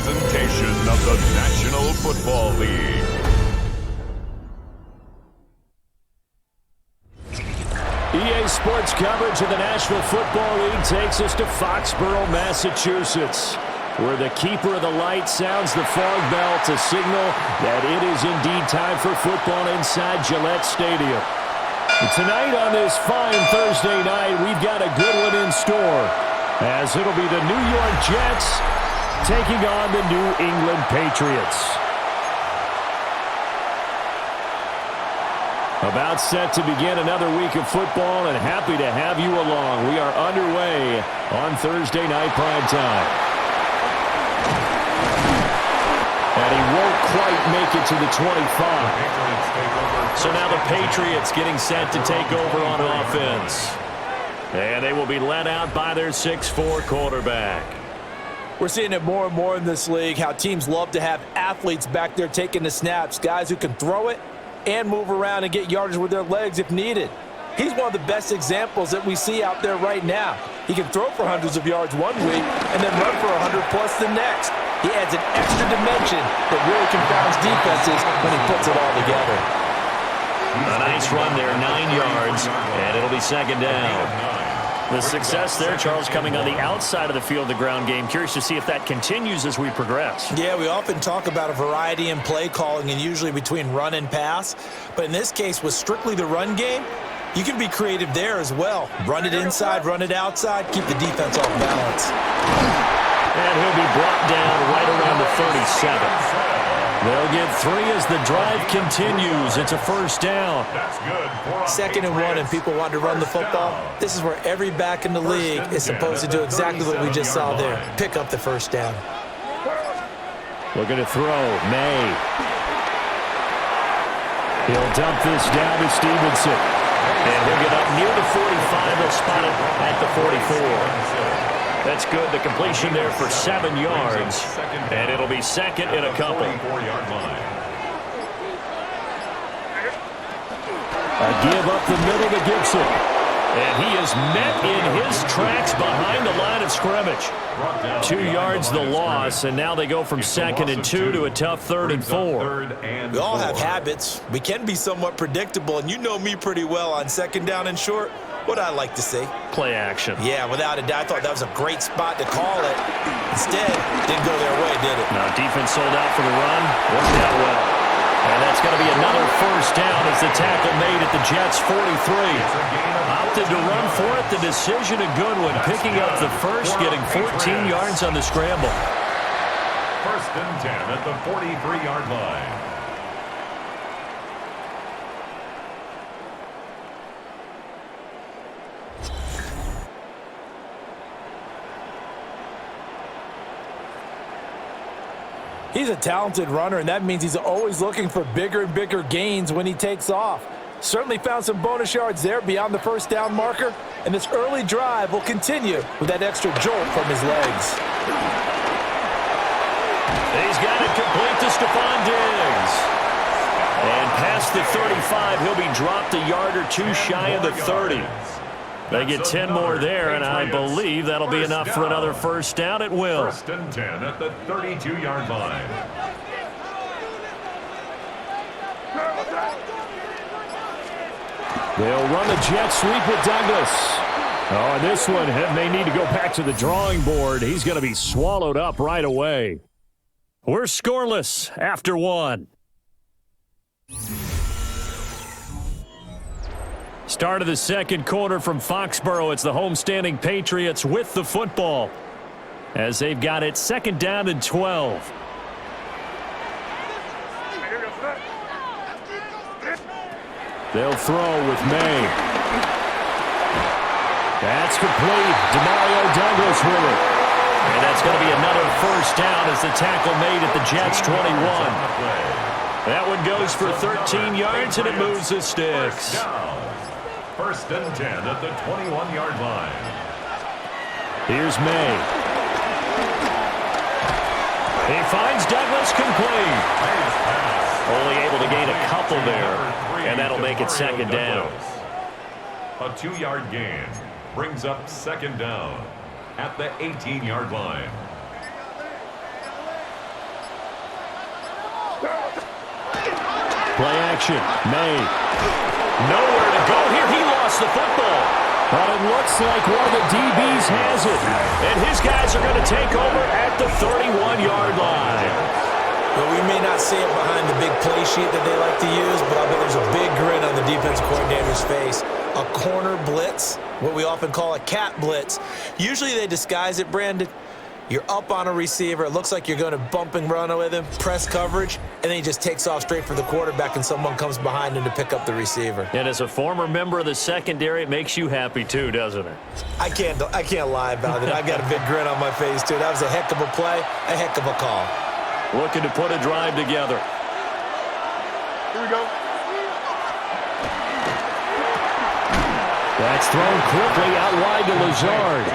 presentation of the National Football League. EA Sports coverage of the National Football League takes us to Foxborough, Massachusetts, where the keeper of the light sounds the fog bell to signal that it is indeed time for football inside Gillette Stadium. Tonight on this fine Thursday night, we've got a good one in store, as it'll be the New York Jets taking on the New England Patriots. About set to begin another week of football, and happy to have you along. We are underway on Thursday night primetime. And he won't quite make it to the 25. So now the Patriots getting set to take over on offense. And they will be led out by their 6'4" quarterback. We're seeing it more and more in this league, how teams love to have athletes back there taking the snaps, guys who can throw it and move around and get yardage with their legs if needed. He's one of the best examples that we see out there right now. He can throw for hundreds of yards one week and then run for 100+ the next. He adds an extra dimension that really confounds defenses when he puts it all together. A nice run there, 9 yards, and it'll be second down. The success there, Charles, coming on the outside of the field, the ground game. Curious to see if that continues as we progress. Yeah, we often talk about a variety in play calling and usually between run and pass. But in this case, with strictly the run game, you can be creative there as well. Run it inside, run it outside, keep the defense off balance. And he'll be brought down right around the 37. They'll get 3 as the drive continues. It's a first down. That's good. 2nd and 1, and people want to run the football. This is where every back in the league is supposed to do exactly what we just saw there. Pick up the first down. Looking to throw. May. He'll dump this down to Stevenson. And he'll get up near the 45. He'll spot it at the 44. That's good. The completion there for 7 yards. And it'll be second and a couple. A give up the middle to Gibson. And he is met in his tracks behind the line of scrimmage. 2 yards the loss, and now they go from 2nd and 2 to a tough 3rd and 4. We all have habits. We can be somewhat predictable, and you know me pretty well on 2nd down and short. What I like to see. Play action. Yeah, without a doubt. I thought that was a great spot to call it. Instead, didn't go their way, did it? Now, defense sold out for the run. Worked out well. And that's going to be another first down as the tackle made at the Jets' 43. Opted to run for it. The decision a good one. Picking up the first, getting 14 yards on the scramble. 1st and 10 at the 43-yard line. He's a talented runner, and that means he's always looking for bigger and bigger gains when he takes off. Certainly found some bonus yards there beyond the first down marker, and this early drive will continue with that extra jolt from his legs. He's got it complete to Stephon Diggs. And past the 35, he'll be dropped a yard or 2 shy of the 30. They get 10 more there, and I believe that'll be enough for another first down. It will. 1st and 10 at the 32-yard line. They'll run the jet sweep with Douglas. Oh, and this one may need to go back to the drawing board. He's going to be swallowed up right away. We're scoreless after 1. Start of the 2nd quarter from Foxborough. It's the homestanding Patriots with the football as they've got it 2nd down and 12. They'll throw with May. That's complete. Demario Douglas with it. And that's going to be another first down as the tackle made at the Jets' 21. That one goes for 13 yards, and it moves the sticks. 1st and 10 at the 21-yard line. Here's May. He finds Douglas complete. Only able to gain a couple there, and that'll make it 2nd down. A 2-yard gain brings up 2nd down at the 18-yard line. Play action. May. Nowhere to go here. He lost the football. But it looks like one of the DBs has it. And his guys are going to take over at the 31-yard line. Well, we may not see it behind the big play sheet that they like to use, but I bet there's a big grin on the defense coordinator's face. A corner blitz, what we often call a cat blitz. Usually they disguise it, Brandon. You're up on a receiver. It looks like you're going to bump and run with him, press coverage, and then he just takes off straight for the quarterback, and someone comes behind him to pick up the receiver. And as a former member of the secondary, it makes you happy too, doesn't it? I can't lie about it. I got a big grin on my face, too. That was a heck of a play, a heck of a call. Looking to put a drive together. Here we go. That's thrown quickly out wide to Lazard.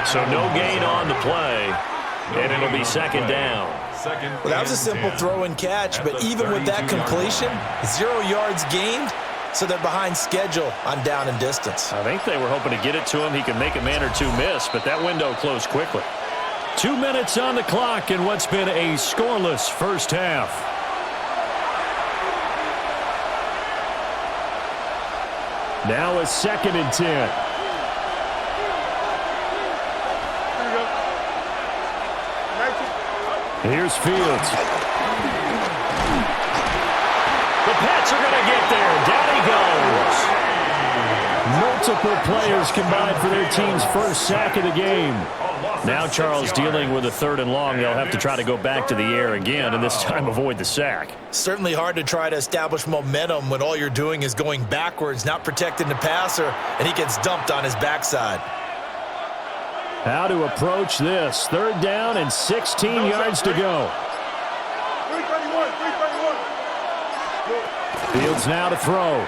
So no gain on the play, and it'll be second down. Well, that was a simple throw and catch, but even with that completion, 0 yards gained, so they're behind schedule on down and distance. I think they were hoping to get it to him. He could make a man or two miss, but that window closed quickly. 2 minutes on the clock in what's been a scoreless first half. Now a 2nd and 10. Here's Fields. The Pats are going to get there. Down he goes. Multiple players combined for their team's first sack of the game. Now Charles dealing with a 3rd and long. They'll have to try to go back to the air again, and this time avoid the sack. Certainly hard to try to establish momentum when all you're doing is going backwards, not protecting the passer, and he gets dumped on his backside. How to approach this. 3rd down and 16 yards to go. 331. Fields now to throw.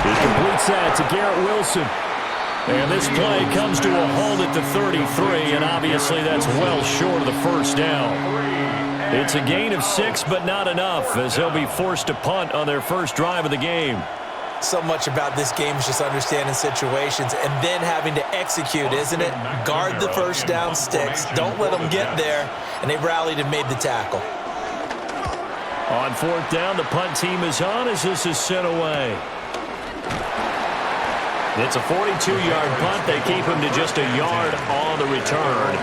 He completes that to Garrett Wilson. And this play comes to a halt at the 33, and obviously that's well short of the first down. It's a gain of 6, but not enough, as they'll be forced to punt on their first drive of the game. So much about this game is just understanding situations and then having to execute, isn't it? Guard the first down sticks. Don't let them get there. And they rallied and made the tackle. On 4th down, the punt team is on as this is sent away. It's a 42-yard punt. They keep him to just a yard on the return.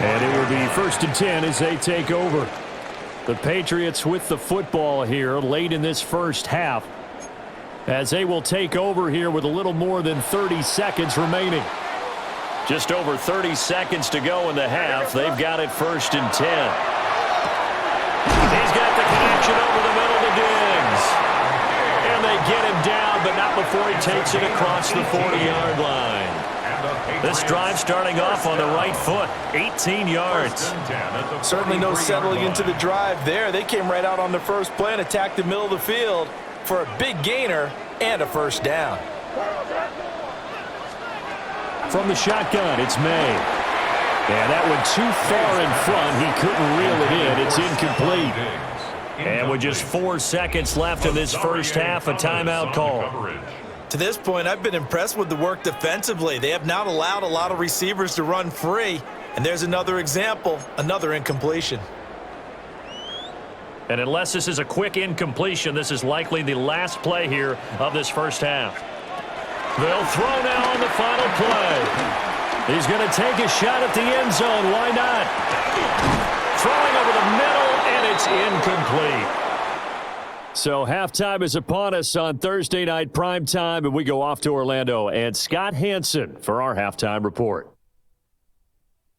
And it will be 1st and 10 as they take over. The Patriots with the football here late in this first half, as they will take over here with a little more than 30 seconds remaining. Just over 30 seconds to go in the half. They've got it 1st and 10. He's got the connection over the middle to Diggs. And they get him down, but not before he takes it across the 40-yard line. This drive starting off on the right foot, 18 yards. Certainly no settling into the drive there. They came right out on the first play and attacked the middle of the field for a big gainer and a 1st down. From the shotgun, it's May. And that one too far in front. He couldn't reel it in. It's incomplete. And with just 4 seconds left in this first half, a timeout call. To this point, I've been impressed with the work defensively. They have not allowed a lot of receivers to run free. And there's another example, another incompletion. And unless this is a quick incompletion, this is likely the last play here of this first half. They'll throw now on the final play. He's going to take a shot at the end zone. Why not? Throwing over the middle, and it's incomplete. So halftime is upon us on Thursday night primetime, and we go off to Orlando. And Scott Hanson for our halftime report.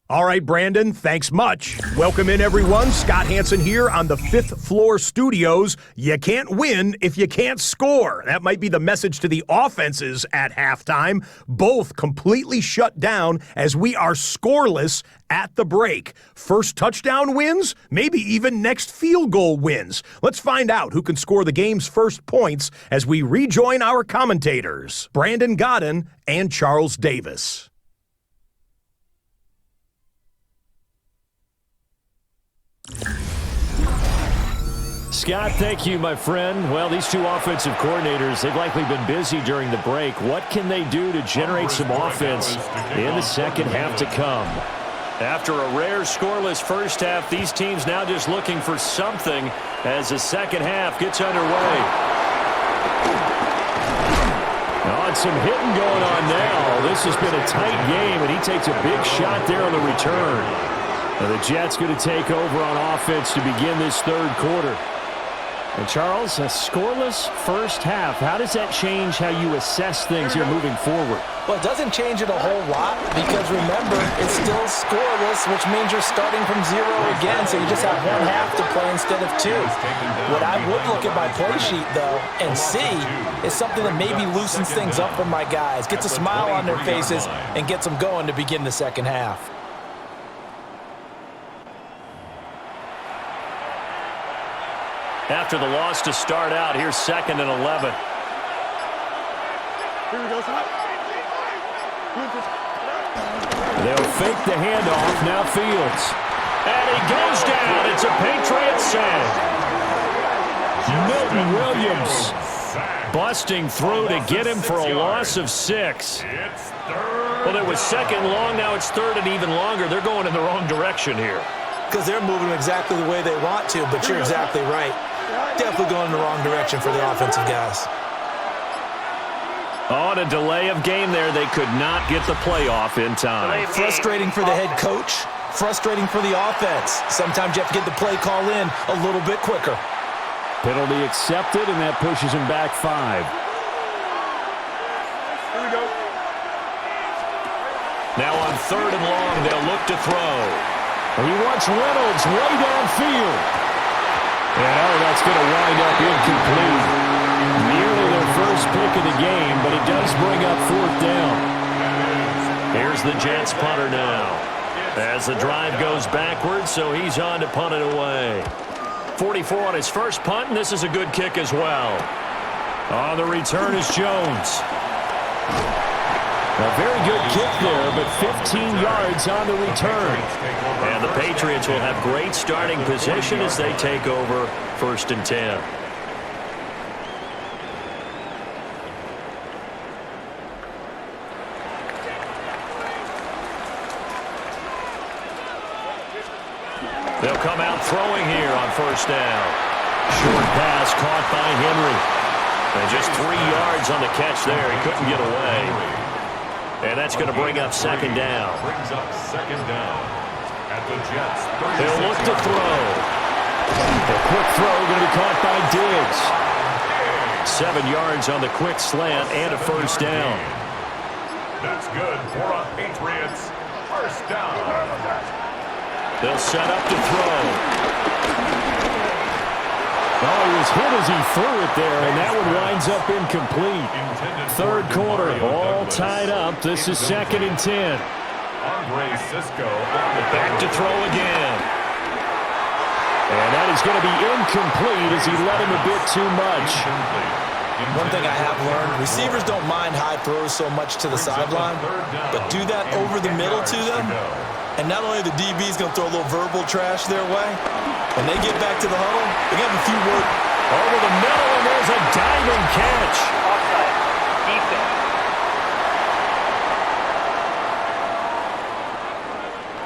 All right, Brandon, thanks much. Welcome in, everyone. Scott Hanson here on the 5th floor studios. You can't win if you can't score. That might be the message to the offenses at halftime. Both completely shut down as we are scoreless at the break. First touchdown wins, maybe even next field goal wins. Let's find out who can score the game's first points as we rejoin our commentators, Brandon Godden and Charles Davis. Scott, thank you, my friend. Well, these two offensive coordinators, they've likely been busy during the break. What can they do to generate some offense in the second half to come? After a rare scoreless first half, these teams now just looking for something as the second half gets underway. Oh, some hitting going on now. This has been a tight game, and he takes a big shot there on the return. Now the Jets going to take over on offense to begin this third quarter. And Charles, a scoreless first half. How does that change how you assess things here moving forward? Well, it doesn't change it a whole lot because, remember, it's still scoreless, which means you're starting from zero again, so you just have one half to play instead of two. What I would look at my play sheet, though, and see is something that maybe loosens things up for my guys, gets a smile on their faces, and gets them going to begin the second half. After the loss to start out, here's 2nd and 11. Here we go, son. They'll fake the handoff. Now Fields. And he goes down. It's a Patriots sack. Milton Williams busting through to get him for a loss of 6. Well, it was 2nd long. Now it's 3rd and even longer. They're going in the wrong direction here. Because they're moving exactly the way they want to, but you're exactly right. Definitely going in the wrong direction for the offensive guys. On a delay of game there, they could not get the playoff in time. Frustrating for the head coach, frustrating for the offense. Sometimes you have to get the play call in a little bit quicker. Penalty accepted, and that pushes him back 5. Here we go. Now on 3rd and long, they'll look to throw. He wants Reynolds way downfield. And that's going to wind up incomplete. Nearly their first pick of the game, but it does bring up 4th down. Here's the Jets punter now. As the drive goes backwards, so he's on to punt it away. 44 on his first punt, and this is a good kick as well. On the return is Jones. A very good kick there, but 15 yards on the return. And the Patriots will have great starting position as they take over 1st and 10. They'll come out throwing here on 1st down. Short pass caught by Henry. And just 3 yards on the catch there. He couldn't get away. And that's going to bring up 2nd down. Brings up 2nd down at the Jets. They'll look to throw. A quick throw going to be caught by Diggs. 7 yards on the quick slant and a 1st down. That's good for a Patriots 1st down. They'll set up to throw. Oh, he was hit as he threw it there, and that one winds up incomplete. 3rd quarter, all tied up. This is 2nd and 10. Back to throw again. And that is going to be incomplete as he led him a bit too much. One thing I have learned, receivers don't mind high throws so much to the sideline, but do that over the middle to them, and not only the DB's going to throw a little verbal trash their way, when they get back to the huddle, they got a few words. Over the middle, and there's a diving catch. Offside. Defense.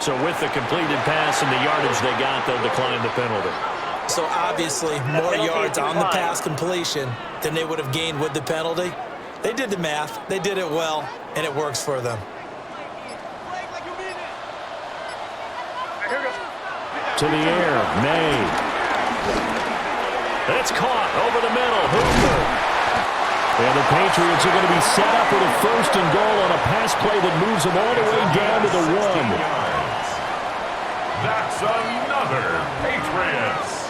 So with the completed pass and the yardage they got, they'll decline the penalty. So obviously, more yards on the pass completion than they would have gained with the penalty. They did the math. They did it well, and it works for them. To the air, May. It's caught over the middle, Hooper. And the Patriots are going to be set up with a 1st and goal on a pass play that moves them all the way down to the 1. That's another Patriots.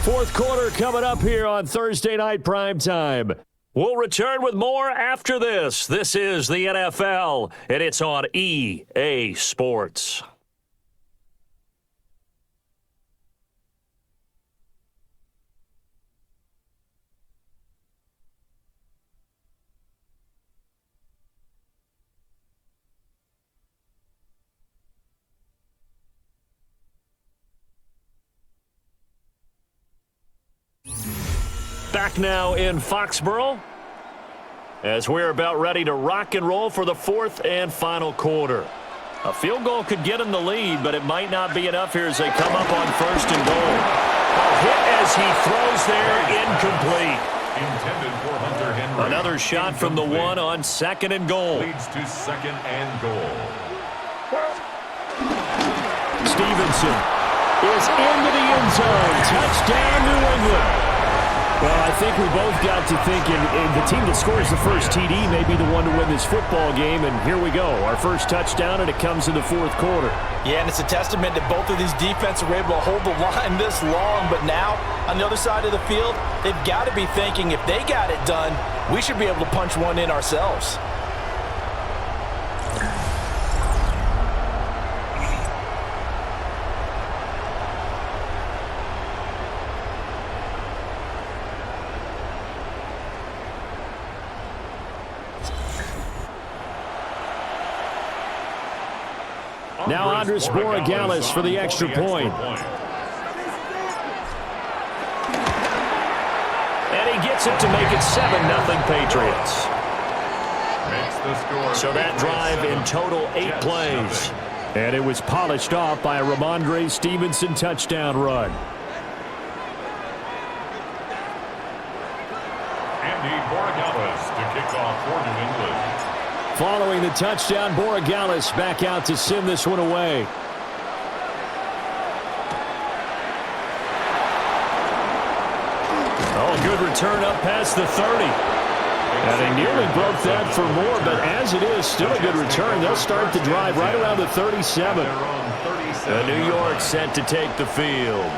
4th quarter coming up here on Thursday Night Primetime. We'll return with more after this. This is the NFL, and it's on EA Sports. Back now in Foxborough as we're about ready to rock and roll for the 4th and final quarter. A field goal could get him the lead, but it might not be enough here as they come up on 1st and goal. A hit as he throws there, incomplete. Intended for Hunter Henry. Another shot from the one on 2nd and goal. Leads to 2nd and goal. Stevenson is into the end zone. Touchdown, New England. Well, I think we both got to thinking the team that scores the first TD may be the one to win this football game, and here we go. Our first touchdown, and it comes in the 4th quarter. Yeah, and it's a testament that both of these defenses were able to hold the line this long, but now, on the other side of the field, they've got to be thinking if they got it done, we should be able to punch one in ourselves. Now Andres Borregales for the extra point. And he gets it to make it 7-0 Patriots. So that drive in total 8 plays. And it was polished off by a Ramondre Stevenson touchdown run. Andy Borregales to kick off for New England. Following the touchdown, Borregales back out to send this one away. Oh, good return up past the 30. And they nearly broke that for more, but as it is, still a good return. They'll start the drive right around the 37. And New York set to take the field.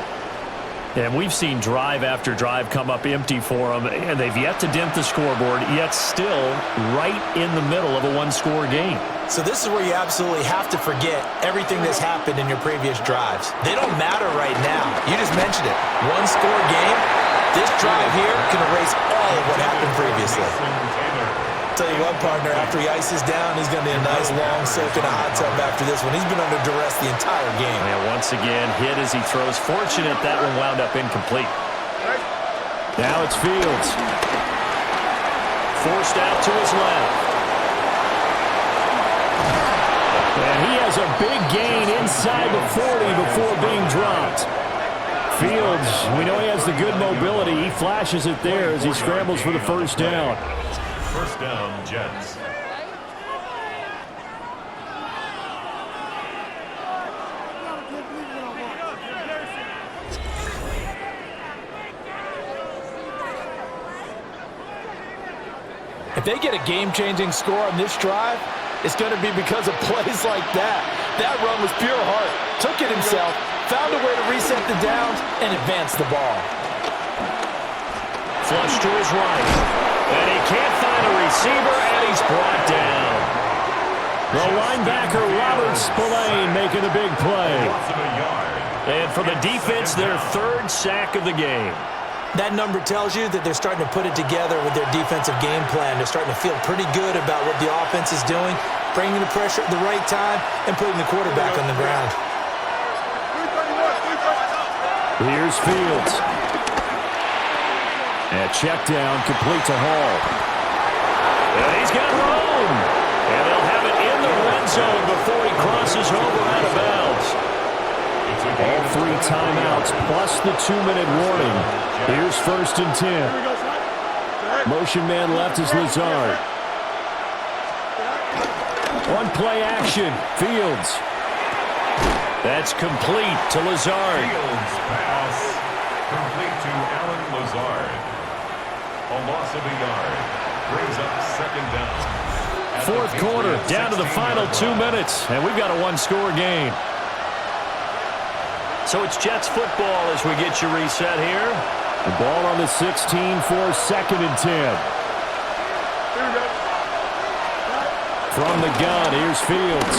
And we've seen drive after drive come up empty for them, and they've yet to dent the scoreboard, yet still right in the middle of a one-score game. So this is where you absolutely have to forget everything that's happened in your previous drives. They don't matter right now. You just mentioned it. One-score game. This drive here can erase all of what happened previously. Tell you what, partner, after he ices down, he's going to be a nice long soak in a hot tub after this one. He's been under duress the entire game. And once again, hit as he throws. Fortunate that one wound up incomplete. Now it's Fields. Forced out to his left. And he has a big gain inside the 40 before being dropped. Fields, we know he has the good mobility. He flashes it there as he scrambles for the first down. First down, Jets. If they get a game-changing score on this drive, it's going to be because of plays like that. That run was pure heart. Took it himself, found a way to reset the downs, and advance the ball. Flush to his right. And he can't find a receiver, and he's brought down. The linebacker, Robert Spillane, making the big play. And for the defense, their 3rd sack of the game. That number tells you that they're starting to put it together with their defensive game plan. They're starting to feel pretty good about what the offense is doing, bringing the pressure at the right time, and putting the quarterback on the ground. Here's Fields. And check down, complete to Hall. And he's got room. And they'll have it in the red zone before he crosses over out of bounds. All 3 timeouts plus the 2-minute warning. Here's 1st and 10. Motion man left is Lazard. On play action, Fields. That's complete to Lazard. Fields pass complete to Alan Lazard. A loss of a yard brings up 2nd down. 4th quarter, down to the final 2 minutes, and we've got a 1-score game. So it's Jets football as we get you reset here. The ball on the 16 for 2nd and 10. From the gun, here's Fields.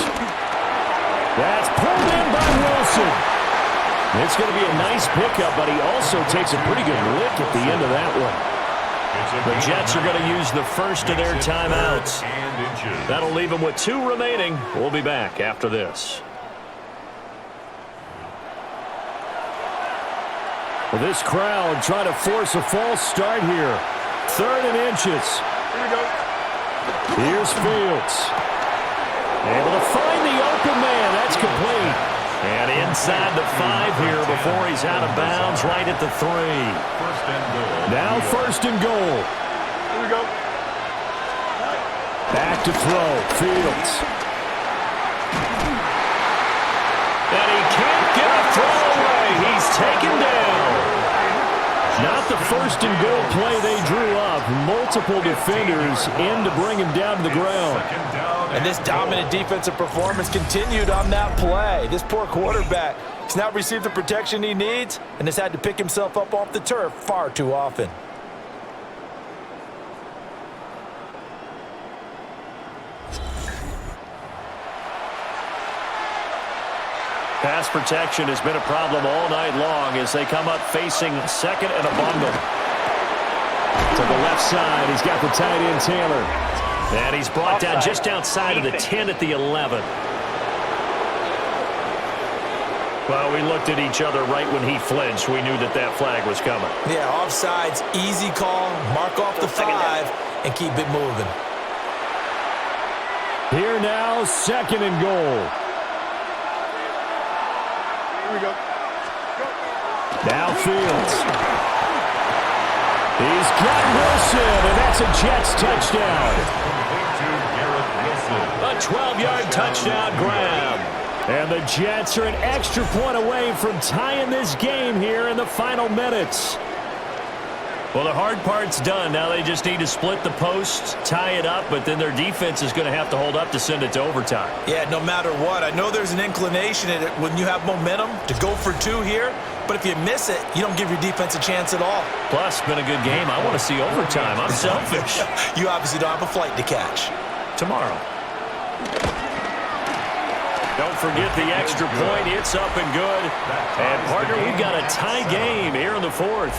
That's pulled in by Wilson. It's going to be a nice pickup, but he also takes a pretty good lick at the end of that one. The Jets are going to use the first of their timeouts. That'll leave them with 2 remaining. We'll be back after this. Well, this crowd trying to force a false start here. 3rd and inches. Here we go. Here's Fields. Able to find the open man. That's complete. And inside the 5 here before he's out of bounds, right at the 3. First and goal. Now first and goal. Here we go. Back to throw. Fields. And he can't get a throw away. He's taken down. Not the first and goal play they drew up. Multiple defenders in to bring him down to the ground. And this dominant defensive performance continued on that play. This poor quarterback has not received the protection he needs and has had to pick himself up off the turf far too often. Pass protection has been a problem all night long as they come up facing second and a bundle. To the left side, he's got the tight end Taylor. And he's brought down just outside of the 10 at the 11. Well, we looked at each other right when he flinched. We knew that that flag was coming. Yeah, offsides, easy call, mark off the 5, and keep it moving. Here now, second and goal. Here we go. Now Fields. He's got Wilson, and that's a Jets touchdown. A 12-yard touchdown grab. And the Jets are an extra point away from tying this game here in the final minutes. Well, the hard part's done. Now they just need to split the post, tie it up, but then their defense is going to have to hold up to send it to overtime. Yeah, no matter what. I know there's an inclination in it when you have momentum to go for 2 here, but if you miss it, you don't give your defense a chance at all. Plus, been a good game. I want to see overtime. I'm selfish. You obviously don't have a flight to catch. Tomorrow. Don't forget the extra point. It's up and good. And, partner, we've got a tie game here in the 4th.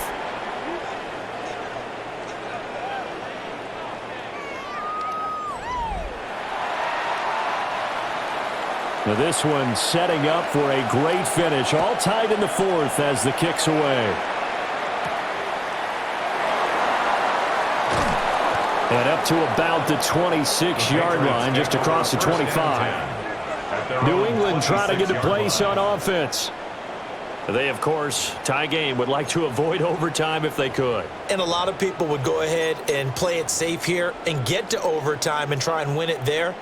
Now this one setting up for a great finish. All tied in the 4th as the kick's away. And up to about the 26-yard line, just across the 25. New England trying to get a place on offense. They, of course, tie game, would like to avoid overtime if they could. And a lot of people would go ahead and play it safe here and get to overtime and try and win it there.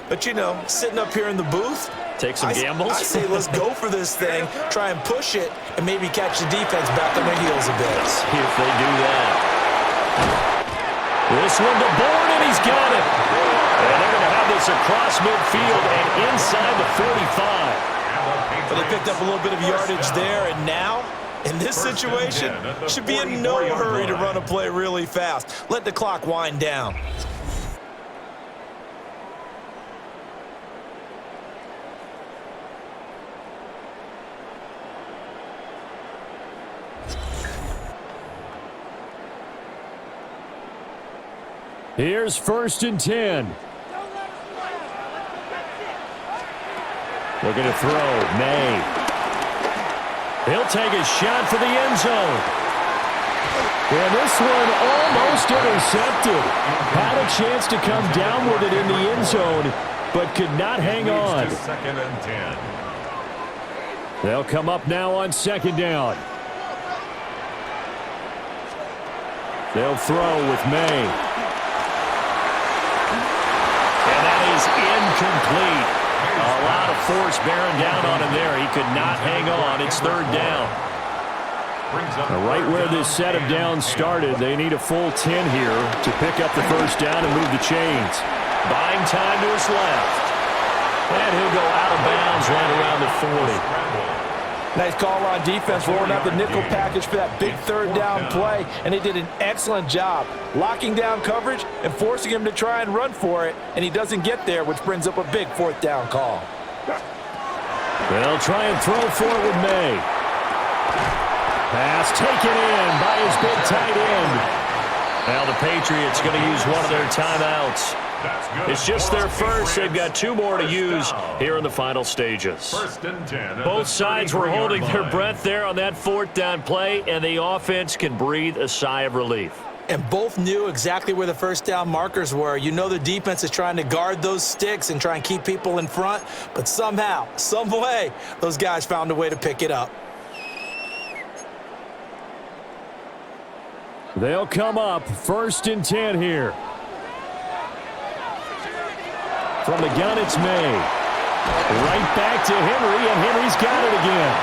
But, you know, sitting up here in the booth, take some gambles. I say let's go for this thing, try and push it, and maybe catch the defense back on their heels a bit. If they do that. This one to Bourne, and he's got it. And they're going to have this across midfield and inside the 45. But they picked up a little bit of yardage there, and now, in this situation, should be in no hurry to run a play really fast. Let the clock wind down. Here's 1st and 10. Looking to throw. May. He'll take a shot for the end zone. And this one almost intercepted. Had a chance to come down with it in the end zone, but could not hang on. 2nd and 10. They'll come up now on 2nd down. They'll throw with May. And that is incomplete. A lot of force bearing down on him there. He could not hang on. It's 3rd down. Right where this set of downs started, they need a full 10 here to pick up the 1st down and move the chains. Buying time to his left. And he'll go out of bounds right around the 40. Nice call on defense, rolling out the nickel package for that big 3rd down play, and they did an excellent job locking down coverage and forcing him to try and run for it, and he doesn't get there, which brings up a big 4th down call. They'll try and throw for it with May. Pass taken in by his big tight end. Now the Patriots going to use one of their timeouts. It's just their first. They've got 2 more to use here in the final stages. 1st and 10. Both sides were holding their breath there on that 4th down play, and the offense can breathe a sigh of relief. And both knew exactly where the first down markers were. You know the defense is trying to guard those sticks and try and keep people in front, but somehow, some way, those guys found a way to pick it up. They'll come up 1st and 10 here. From the gun, it's May. Right back to Henry, and Henry's got it again.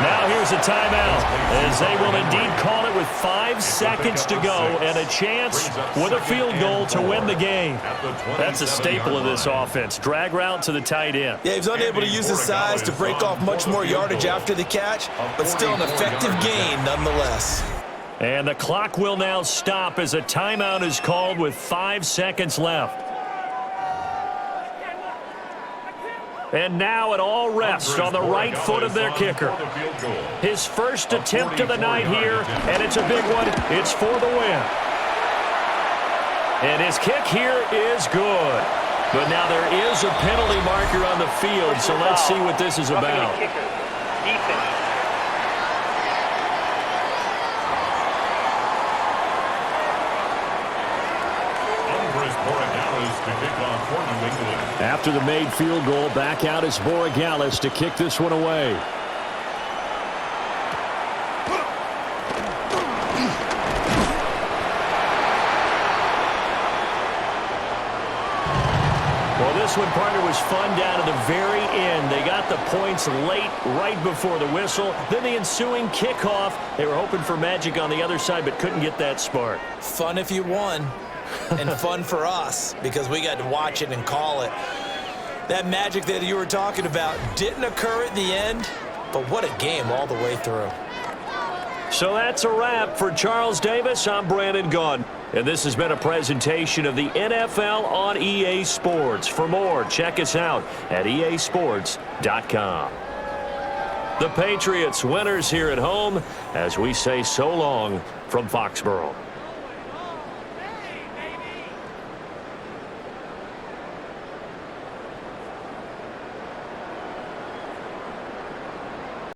Now here's a timeout, as they will indeed call it with 5 seconds to go and a chance with a field goal to win the game. That's a staple of this offense. Drag route to the tight end. Yeah, he was unable to use his size to break off much more yardage after the catch, but still an effective gain nonetheless. And the clock will now stop as a timeout is called with 5 seconds left. And now it all rests on the right foot of their kicker. His first attempt of the night here, and it's a big one. It's for the win. And his kick here is good. But now there is a penalty marker on the field, so let's see what this is about. After the made field goal, back out is Borregales to kick this one away. Well, this one, partner, was fun down to the very end. They got the points late, right before the whistle. Then the ensuing kickoff. They were hoping for magic on the other side, but couldn't get that spark. Fun if you won. And fun for us because we got to watch it and call it. That magic that you were talking about didn't occur at the end, but what a game all the way through. So that's a wrap for Charles Davis. I'm Brandon Gunn, and this has been a presentation of the NFL on EA Sports. For more, check us out at easports.com. The Patriots winners here at home as we say so long from Foxborough.